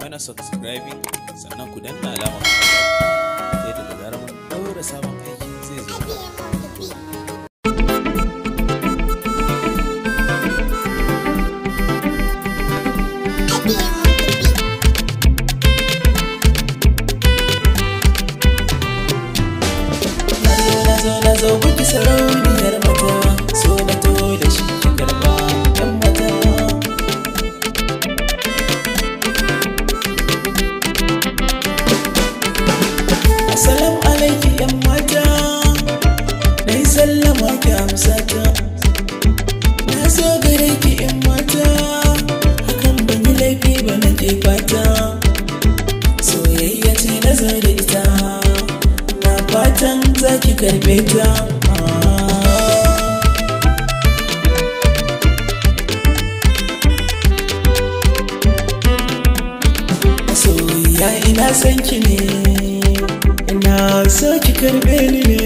mana subscribing sannan ku danna alamar ƙararrawa ta yadda da zarar mun ɗaura sabon aiki zai zo. Na zo buki sarauniyar mata, so na to da shi ki karba ɗan mata. Assalamu alaiki ɗan mata, na yi sallama ki amsa ta. Na zo gare ki ɗan mata, hakan ban yi laifi ba na ke fata. Soyayya ce na zo da ita, fatan za ki karbe ta. Soyayya ina son ki ne, ina so ki karbe ni ne.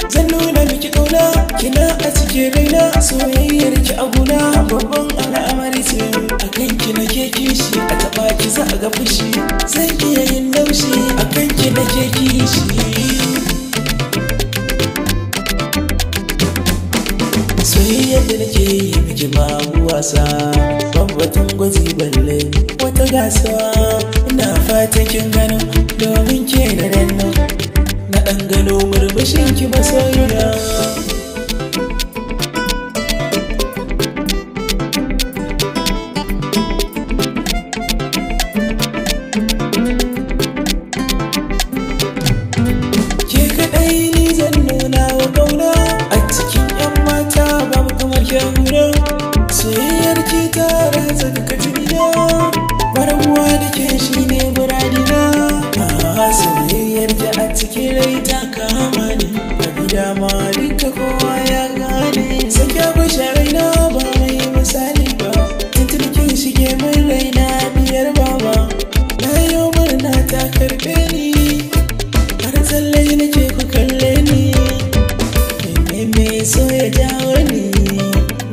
Zan nuna miki ƙauna, kina a cikin raina. Soyayyar ki a guna babban al'amari ce. A kan ki nake kishi, a taɓa ki za a ga fushi. Zan iya yin laushi, a kan ki nake kishi. Soyayyar da nake yi miki babu wasa, babbatun gwaji balle wata gasa. Ina fatan kin gano, domin ke da ranno na ɗan gano murmushin ki masoyina. Ke kaɗai ni zan nuna wa ƙauna, a cikin 'yan mata babu kamar kyawuna. Soyayyar ki ta ratsa duka jinina, marabuwa da ke shi ne muradina. Soyayyar ki a cikin rai ta kama ni, a gida ma duka kowa ya gane. Sake gwashe raina ba mai misali ba, tunturkin shige min raina biyar baba. Na yi murna ta karɓe ni, har tsalle nake ku kalle ni. Me so ya jawo ni,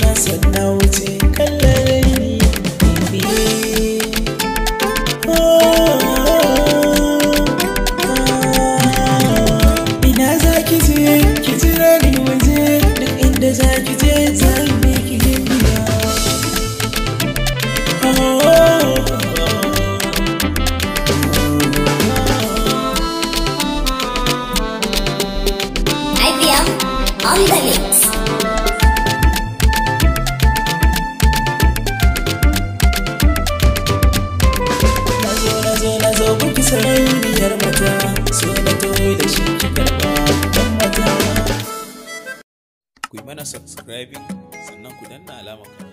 na san na wuce kallare ni. Ina za ki je, ki jira ni waje, duk inda za ki je za yi miki gimbiya. IBM on the mix. Na zo buki sarauniyar mata, so na to da shi ki karba ɗan mata. Ku yi mana subscribing sannan ku danna alamar ƙararrawa.